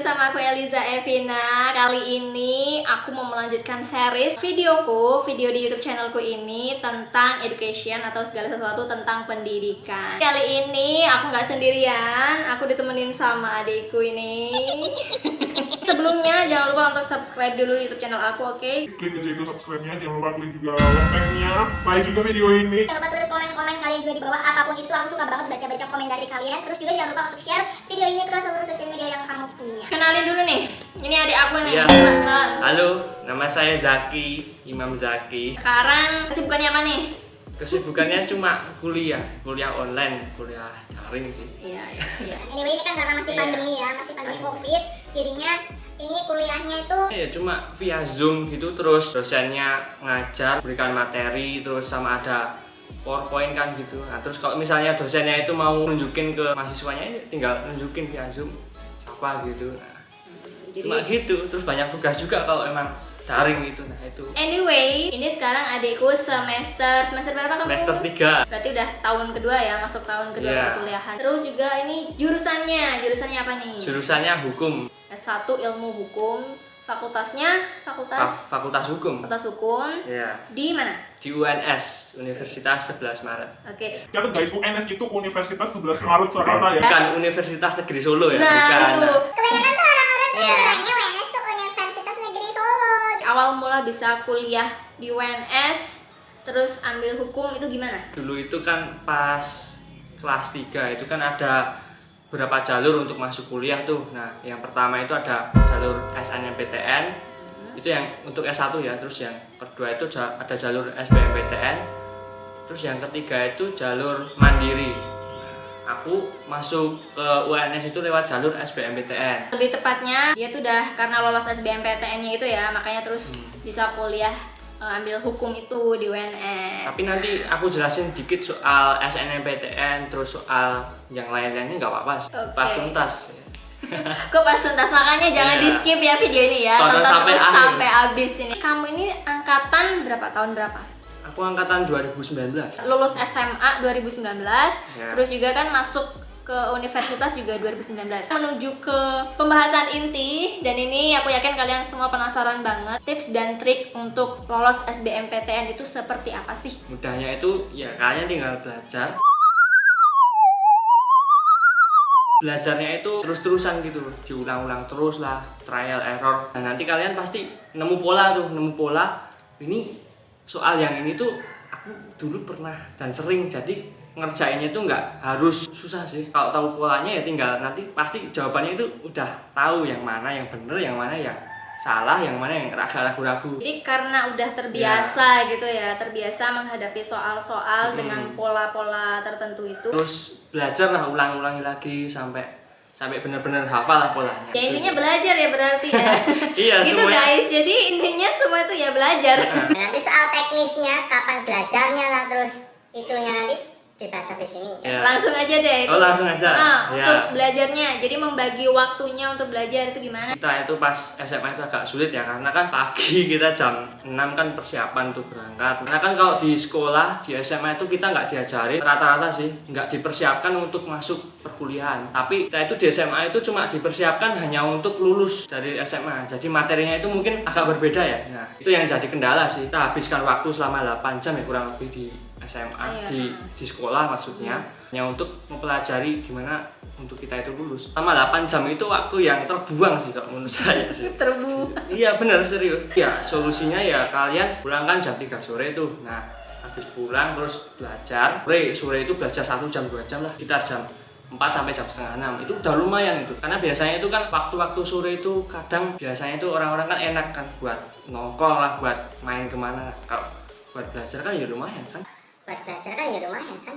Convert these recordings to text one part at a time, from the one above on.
bersama aku Eliza Evina. Kali ini aku mau melanjutkan series video di YouTube channelku ini tentang education atau segala sesuatu tentang pendidikan. Kali ini aku nggak sendirian, aku ditemenin sama adikku ini. Sebelumnya jangan lupa untuk subscribe dulu YouTube channel aku, oke? Klik aja itu subscribe-nya, jangan lupa klik juga loncengnya, like juga video ini. Jangan lupa tulis komen-komen kalian juga di bawah, apapun itu aku suka banget baca-baca komen dari kalian. Terus juga jangan lupa untuk share video ini ke seluruh sosial media yang kamu punya. Kenalin dulu nih, ini adik aku nih. Iya. Kenalan. Halo, nama saya Zaki, Imam Zaki. Sekarang kesibukannya apa nih? Kesibukannya cuma kuliah online, kuliah daring sih. Iya. Anyway, ini kan karena masih Iya. pandemi ya, masih pandemi COVID, jadinya ini kuliahnya itu Ya cuma via Zoom gitu, terus dosennya ngajar, berikan materi, terus sama ada PowerPoint kan gitu. Nah, terus kalau misalnya dosennya itu mau nunjukin ke mahasiswanya, ya tinggal nunjukin via Zoom siapa gitu. Nah, cuma gitu, terus banyak tugas juga kalau emang daring gitu. Nah, itu Anyway, ini sekarang adikku semester berapa kamu? semester 3. Berarti udah tahun kedua ya, masuk tahun kedua Iya. perkuliahan. Terus juga ini jurusannya apa nih? Jurusannya hukum. S1 ilmu hukum, fakultasnya Fakultas hukum. Fakultas hukum. Iya. Di mana? Di UNS, Universitas 11 Maret. Oke. Catat guys, UNS itu Universitas 11 Maret Surakarta ya. Bukan Universitas Negeri Solo ya, Nah, bukan. itu. kebanyakan tuh orang-orang tuh Iya. kiranya UNS tuh Universitas Negeri Solo. Awal mula bisa kuliah di UNS, terus ambil hukum itu gimana? Dulu itu kan pas kelas 3 itu kan ada beberapa jalur untuk masuk kuliah tuh. Nah, yang pertama itu ada jalur SNMPTN, itu yang untuk S1 ya. Terus yang kedua itu ada jalur SBMPTN. Terus yang ketiga itu jalur mandiri. Aku masuk ke UNS itu lewat jalur SBMPTN. Lebih tepatnya dia tuh udah karena lolos SBMPTN-nya itu ya, makanya terus bisa kuliah ambil hukum itu di UNS. Tapi nanti aku jelasin dikit soal SNMPTN, terus soal yang lain-lainnya nggak apa-apa sih. Oke. Pas tuntas. Kok pas tuntas, makanya jangan Iya. di skip ya video ini ya, Tonton tonton sampai terus akhir. sampai habis ini. Kamu ini angkatan berapa? Tahun berapa? Aku angkatan 2019. Lulus SMA 2019, Ya. terus juga kan masuk ke universitas juga 2019. Menuju ke pembahasan inti, dan ini aku yakin kalian semua penasaran banget. Tips dan trik untuk lolos SBMPTN itu seperti apa sih? Mudahnya itu ya kalian tinggal belajar. Belajarnya itu terus-terusan gitu, diulang-ulang terus lah, trial error. Dan nanti kalian pasti nemu pola. Ini soal yang ini tuh aku dulu pernah dan sering, jadi ngerjainnya tuh nggak harus susah sih. Kalau tahu polanya ya tinggal nanti pasti jawabannya itu udah tahu yang mana yang bener, yang mana yang salah, yang mana yang agak ragu-ragu. Jadi karena udah terbiasa gitu ya, terbiasa menghadapi soal-soal dengan pola-pola tertentu itu. Terus belajar lah, ulang-ulangi lagi sampai bener-bener hafal lah polanya. Ya intinya belajar ya berarti ya. Iya, Gitu semuanya. guys, jadi intinya semua itu ya belajar. Nah, nanti soal teknisnya, kapan belajarnya lah, terus itunya nanti dibahas habis ini. Ya. Langsung aja deh itu. Oh, langsung aja? Ya. Untuk belajarnya, jadi membagi waktunya untuk belajar itu gimana? Kita itu pas SMA itu agak sulit ya, karena kan pagi kita jam 6 kan persiapan untuk berangkat. Karena kan kalau di sekolah, di SMA itu kita nggak diajarin, rata-rata sih nggak dipersiapkan untuk masuk perkuliahan. Tapi kita itu di SMA itu cuma dipersiapkan hanya untuk lulus dari SMA. Jadi materinya itu mungkin agak berbeda ya. Nah, itu yang jadi kendala sih. Kita habiskan waktu selama 8 jam ya kurang lebih di SMA, Iya. di sekolah maksudnya, hanya untuk mempelajari gimana untuk kita itu lulus. Selama 8 jam itu waktu yang terbuang sih kalau menurut saya sih. Iya benar, serius. Ya solusinya ya kalian pulangkan jam 3 sore tuh. Nah habis pulang terus belajar. Sore itu belajar 1 jam 2 jam lah, sekitar jam 4 sampai jam setengah 6. Itu udah lumayan itu. Karena biasanya itu kan waktu-waktu sore itu kadang biasanya itu orang-orang kan enak kan buat nongkrong lah, buat main kemana. Kalau buat belajar kan ya lumayan kan. Buat belajar kan ya lumayan kan.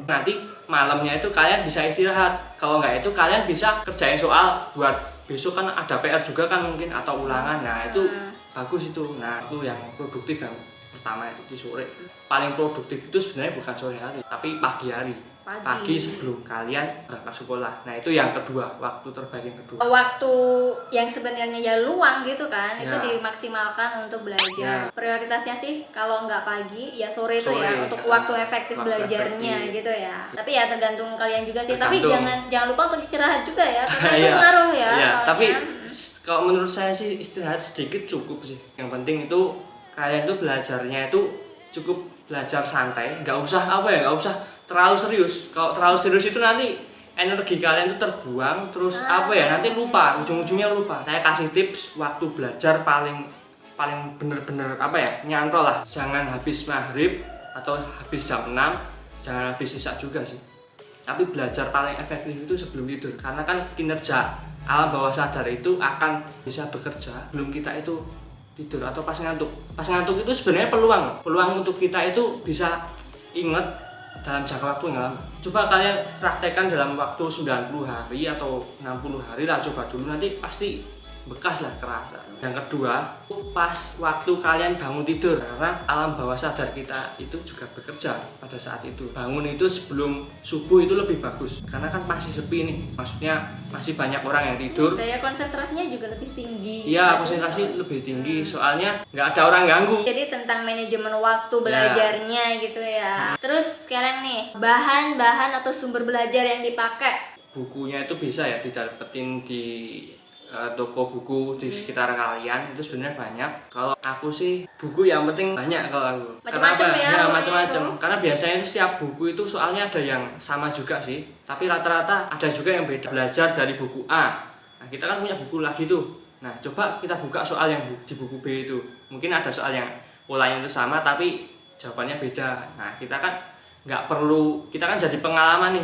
Nanti malamnya itu kalian bisa istirahat. Kalau nggak itu kalian bisa kerjain soal buat besok, kan ada PR juga kan mungkin, atau ulangan. Nah itu bagus itu. Nah itu yang produktif yang pertama itu di sore. Paling produktif itu sebenarnya bukan sore hari tapi pagi hari. pagi sebelum kalian berangkat sekolah. Nah itu yang kedua, waktu terbaik yang kedua. Waktu yang sebenarnya ya luang gitu kan, itu Ya. dimaksimalkan untuk belajar. Ya. Prioritasnya sih kalau nggak pagi ya sore tuh ya, Sore, untuk ya. waktu efektif Waktu belajarnya efektif. gitu ya. Tapi ya tergantung kalian juga sih. Tapi Tergantung. jangan lupa untuk istirahat juga ya, karena itu Iya. ngaruh ya. Iya, soalnya. tapi kalau menurut saya sih istirahat sedikit cukup sih. Yang penting itu kalian tuh belajarnya itu cukup belajar santai, nggak usah terlalu serius. Kalau terlalu serius itu nanti energi kalian tuh terbuang, terus nanti lupa, ujung-ujungnya lupa. Saya kasih tips waktu belajar paling bener-bener nyantol lah. Jangan habis maghrib atau habis jam 6, jangan habis sisa juga sih. Tapi belajar paling efektif itu sebelum tidur, karena kan kinerja alam bawah sadar itu akan bisa bekerja belum kita itu tidur atau pas ngantuk. Pas ngantuk itu sebenarnya peluang untuk kita itu bisa inget dalam jangka waktu yang lama. Coba kalian praktekkan dalam waktu 90 hari atau 60 hari lah, coba dulu, nanti pasti bekas lah, kerasa. Yang kedua, pas waktu kalian bangun tidur, karena alam bawah sadar kita itu juga bekerja pada saat itu. Bangun itu sebelum subuh itu lebih bagus, karena kan masih sepi nih, maksudnya masih banyak orang yang tidur. Daya konsentrasinya juga lebih tinggi. Iya, konsentrasi lebih tinggi, soalnya nggak ada orang ganggu. Jadi tentang manajemen waktu belajarnya gitu ya. Terus sekarang nih, bahan-bahan atau sumber belajar yang dipakai. Bukunya itu bisa ya didapetin di toko buku di sekitar kalian, itu sebenarnya banyak. Kalau aku sih buku yang penting banyak kalau aku. Macam-macam Kenapa? ya, Ya, pokoknya macam-macam. itu. Karena biasanya itu setiap buku itu soalnya ada yang sama juga sih, tapi rata-rata ada juga yang beda. Belajar dari buku A. Nah, kita kan punya buku lagi tuh. Nah, coba kita buka soal yang di buku B itu. Mungkin ada soal yang polanya itu sama tapi jawabannya beda. Nah, kita kan nggak perlu, kita kan jadi pengalaman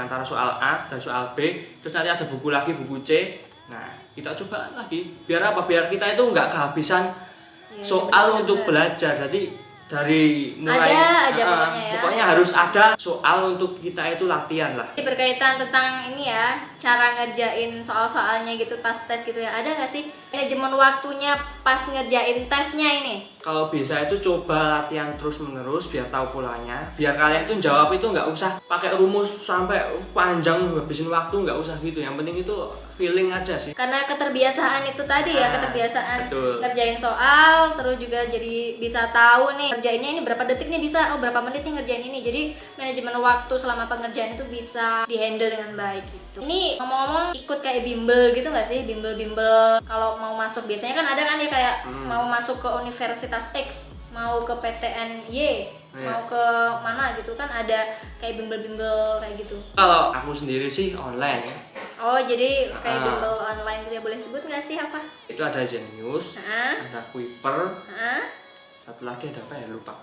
antara soal A dan soal B, terus nanti ada buku lagi, buku C. Nah, kita coba lagi, biar kita itu nggak kehabisan soal untuk belajar. Jadi dari mulai Ada aja pokoknya ya. harus ada soal untuk kita itu latihan lah. Ini berkaitan tentang ini ya, cara ngerjain soal-soalnya gitu pas tes gitu ya. Ada nggak sih manajemen waktunya pas ngerjain tesnya ini? Kalau bisa itu coba latihan terus menerus biar tahu polanya, biar kalian itu jawab itu nggak usah pakai rumus sampai panjang ngabisin waktu, nggak usah gitu. Yang penting itu feeling aja sih. Karena keterbiasaan itu tadi ya, keterbiasaan betul. ngerjain soal, terus juga jadi bisa tahu nih ngerjainnya ini berapa detik nih bisa, berapa menit nih ngerjain ini. Jadi manajemen waktu selama pengerjaan itu bisa dihandle dengan baik gitu. Ini ngomong-ngomong ikut kayak bimbel gitu nggak sih? Bimbel kalau mau masuk, biasanya kan ada kan ya kayak mau masuk ke Universitas X, mau ke PTN Y, mau ke mana gitu kan ada kayak bimbel-bimbel kayak gitu. Kalau aku sendiri sih online ya. Oh jadi kayak bimbel online gitu ya, boleh sebut nggak sih apa? Itu ada Zenius, ada Kuiper, satu lagi ada apa ya, lupa.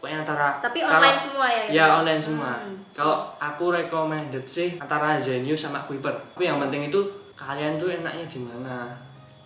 Pokoknya antara Tapi online semua ya? Ya online semua. Kalau aku recommended sih antara Zenius sama Kuiper. Tapi yang penting itu kalian tuh enaknya di mana.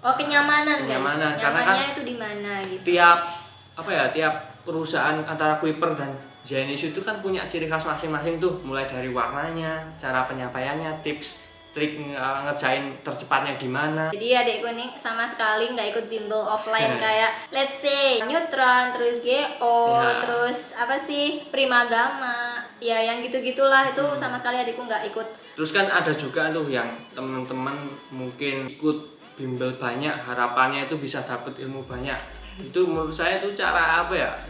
Oh kenyamanan, Kenyamanan, guys. karena Nyamannya kan itu di mana gitu. Tiap perusahaan antara Kuiper dan Zenius itu kan punya ciri khas masing-masing tuh, mulai dari warnanya, cara penyampaiannya, tips trik ngerjain tercepatnya gimana. Jadi adekku nih sama sekali nggak ikut bimbel offline kayak let's say Neutron, terus GO, terus apa sih Primagama, ya yang gitu-gitulah itu sama sekali adekku nggak ikut. Terus kan ada juga tuh yang teman-teman mungkin ikut bimbel banyak, harapannya itu bisa dapet ilmu banyak. Itu menurut saya itu cara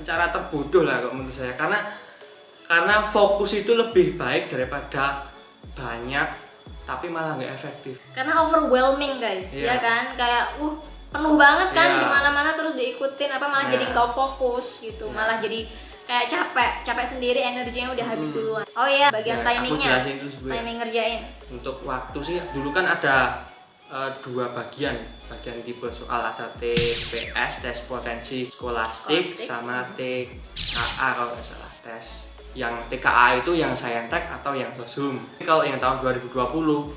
cara terbodoh lah kalau menurut saya, karena fokus itu lebih baik daripada banyak tapi malah nggak efektif. Karena overwhelming guys, ya kan, kayak penuh banget kan di mana-mana terus diikutin malah jadi nggak fokus gitu, malah jadi kayak capek sendiri, energinya udah habis duluan. Oh iya, bagian timingnya, timing ngerjain. Untuk waktu sih dulu kan ada dua bagian tipe soal, ada TPS, tes potensi skolastik, sama TKA kalau nggak salah, tes. Yang TKA itu yang Saintek atau yang Sosum. Kalau yang tahun 2020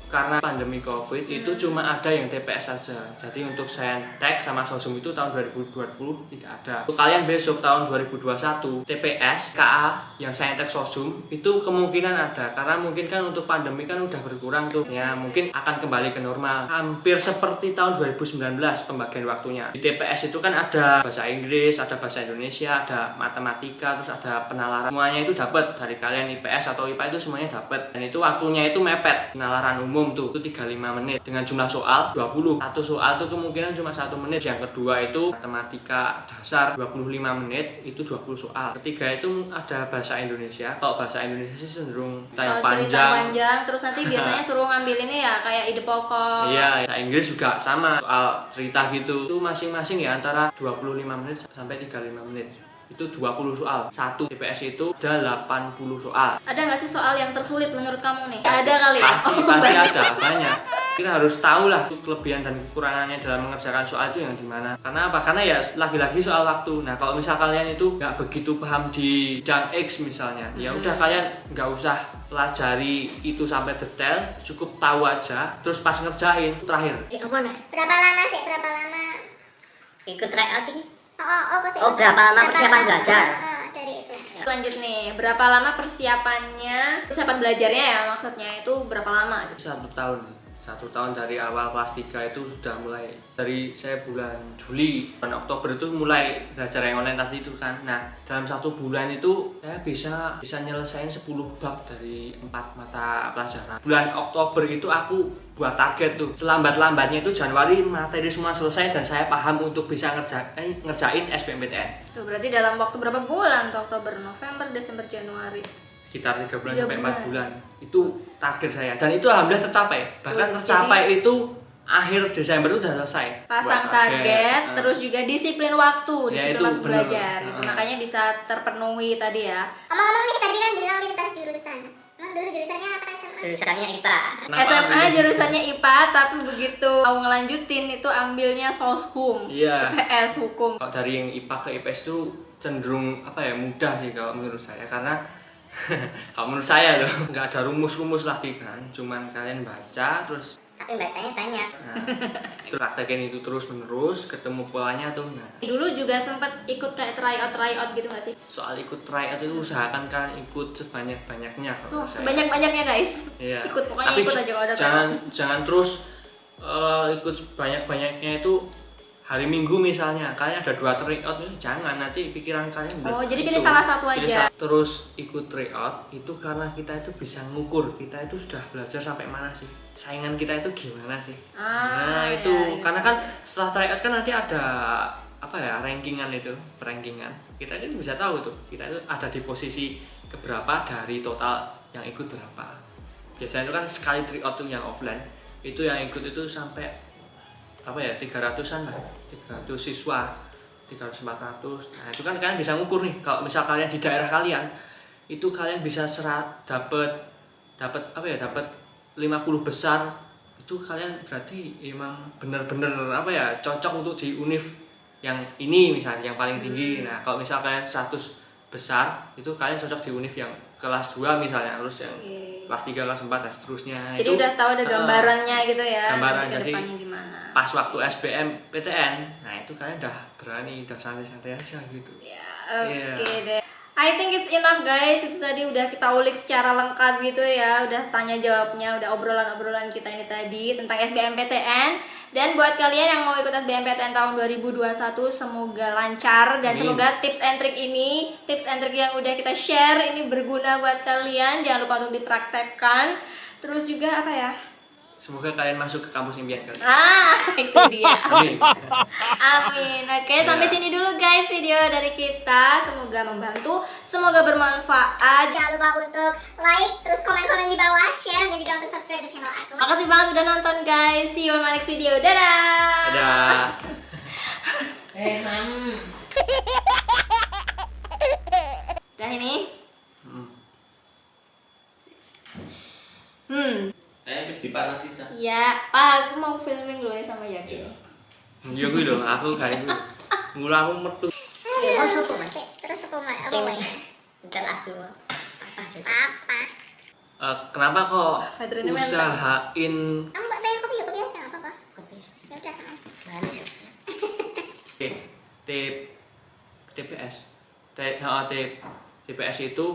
karena pandemi Covid itu cuma ada yang TPS saja. Jadi untuk Saintek sama Sosum itu tahun 2020 tidak ada. Untuk kalian besok tahun 2021 TPS, KA yang Saintek Sosum itu kemungkinan ada, karena mungkin kan untuk pandemi kan udah berkurang tuh. Ya mungkin akan kembali ke normal. Hampir seperti tahun 2019 pembagian waktunya. Di TPS itu kan ada bahasa Inggris, ada bahasa Indonesia, ada matematika, terus ada penalaran. Semuanya itu dapat dapat dari kalian IPS atau IPA itu semuanya dapat. Dan itu waktunya itu mepet. Penalaran umum tuh itu 35 menit dengan jumlah soal 20. Satu soal tuh kemungkinan cuma 1 menit. Yang kedua itu matematika dasar 25 menit itu 20 soal. Ketiga itu ada bahasa Indonesia. Kalau bahasa Indonesia sih cenderung Kalau panjang. cerita panjang, terus nanti biasanya suruh ngambil ini ya kayak ide pokok. Iya, bahasa Inggris juga sama soal cerita gitu. Itu masing-masing ya antara 25 menit sampai 35 menit. Itu 20 soal. Satu TPS itu ada 80 soal. Ada nggak sih soal yang tersulit menurut kamu nih? Ada kali ya? Pasti ada banyak. Kita harus tahu lah kelebihan dan kekurangannya dalam mengerjakan soal itu yang dimana. Karena apa? Karena ya lagi-lagi soal waktu. Nah kalau misal kalian itu nggak begitu paham di bidang X misalnya, ya udah kalian nggak usah pelajari itu sampai detail, cukup tahu aja. Terus pas ngerjain terakhir. Apa nih? Berapa lama sih? Berapa lama? Ikut tryout ini? Oh, berapa lama persiapan belajar? Dari itu. Lanjut nih, berapa lama persiapan belajarnya ya maksudnya itu berapa lama? 1 tahun. 1 tahun dari awal kelas 3 itu sudah mulai. Dari saya bulan Juli, bulan Oktober itu mulai belajar yang online tadi itu kan. Nah, dalam 1 bulan itu saya bisa nyelesain 10 bab dari 4 mata pelajaran. Bulan Oktober itu aku buat target tuh. Selambat-lambatnya itu Januari materi semua selesai dan saya paham untuk bisa ngerjain SBMPTN. Tuh berarti dalam waktu berapa bulan tuh? Oktober, November, Desember, Januari. Sekitar 3 bulan 3 sampai 4 bulan. bulan. Itu target saya dan itu alhamdulillah tercapai. Bahkan tercapai itu akhir Desember itu udah selesai. Pasang Buat target, terus juga disiplin waktu, Ya, disiplin itu waktu bener. belajar gitu. Makanya bisa terpenuhi tadi ya. Ngomong-ngomong nih tadi kan bilang lintas jurusan. Emang dulu jurusannya apa SMA? Jurusannya IPA. Kenapa SMA ambil jurusannya IPA, tapi begitu mau ngelanjutin itu ambilnya soshum, Iya. IPS hukum. Kalau dari yang IPA ke IPS itu cenderung apa ya, mudah sih kalau menurut saya, karena kalau menurut saya loh nggak ada rumus-rumus lagi kan, cuman kalian baca terus Tapi bacanya banyak. terus praktekin itu terus menerus, ketemu polanya tuh. Nah, Dulu juga sempat ikut kayak tryout gitu nggak sih? soal ikut tryout itu usahakan kalian ikut sebanyak-banyaknya Tuh kalau menurut saya. sebanyak-banyaknya guys. Iya. Ikut pokoknya Tapi ikut aja kalau ada jangan terus ikut sebanyak-banyaknya itu hari Minggu misalnya kalian ada 2 tryout itu jangan, nanti pikiran kalian Oh, jadi pilih salah satu aja. Terus ikut tryout itu karena kita itu bisa ngukur kita itu sudah belajar sampai mana sih, saingan kita itu gimana sih. Nah itu iya. karena kan setelah tryout kan nanti ada apa ya, rankingan kita kan bisa tahu tuh kita itu ada di posisi keberapa dari total yang ikut berapa. Biasanya itu kan sekali tryout tuh yang offline itu yang ikut itu sampai apa ya, 300-an lah, 300 siswa, 300-400. Nah itu kan kalian bisa ngukur nih, kalau misal kalian di daerah kalian itu kalian bisa dapat apa ya, dapat 50 besar, itu kalian berarti emang bener-bener apa ya, cocok untuk di univ yang ini misalnya yang paling tinggi. Nah kalau misal kalian 100 besar itu kalian cocok di univ yang kelas 2 misalnya, terus yang kelas 3, kelas 4 dan seterusnya. Jadi itu, udah tahu ada gambarannya gitu ya. gambaran, nanti ke jadi depannya gimana. pas waktu SBMPTN, nah itu kalian udah berani, udah santai-santai aja gitu. Ya, Iya. oke deh. I think it's enough guys. Itu tadi udah kita ulik secara lengkap gitu ya. Udah tanya jawabnya, udah obrolan-obrolan kita ini tadi tentang SBMPTN. Dan buat kalian yang mau ikut SBMPTN tahun 2021 semoga lancar dan Amin. semoga tips and trick yang udah kita share ini berguna buat kalian. Jangan lupa untuk dipraktekkan. Terus juga apa ya? Semoga kalian masuk ke kampus impian kalian. Itu dia. Amin. Amin. Oke, sampai sini dulu guys video dari kita. Semoga membantu, semoga bermanfaat. Jangan lupa untuk like, terus komen-komen di bawah, share, dan juga untuk subscribe ke channel aku. Makasih banget udah nonton guys. See you on my next video. Dadah. Dadah. Udah ini. Habis dipanasi sah. Ya, Pak, aku mau filming dulu nih sama Yaki. Iya gue dong, aku kayak gue. Mula aku metu. Ya, mau suku mas. Terus aku mau Sing apa? dan aku apa sih? Apa? Kenapa kok Baterainya mental. usahain Kamu mbak pengen kopi ya? Kopi aja nggak apa-apa. Kopi. Ya udah. Manis. TPS TPS itu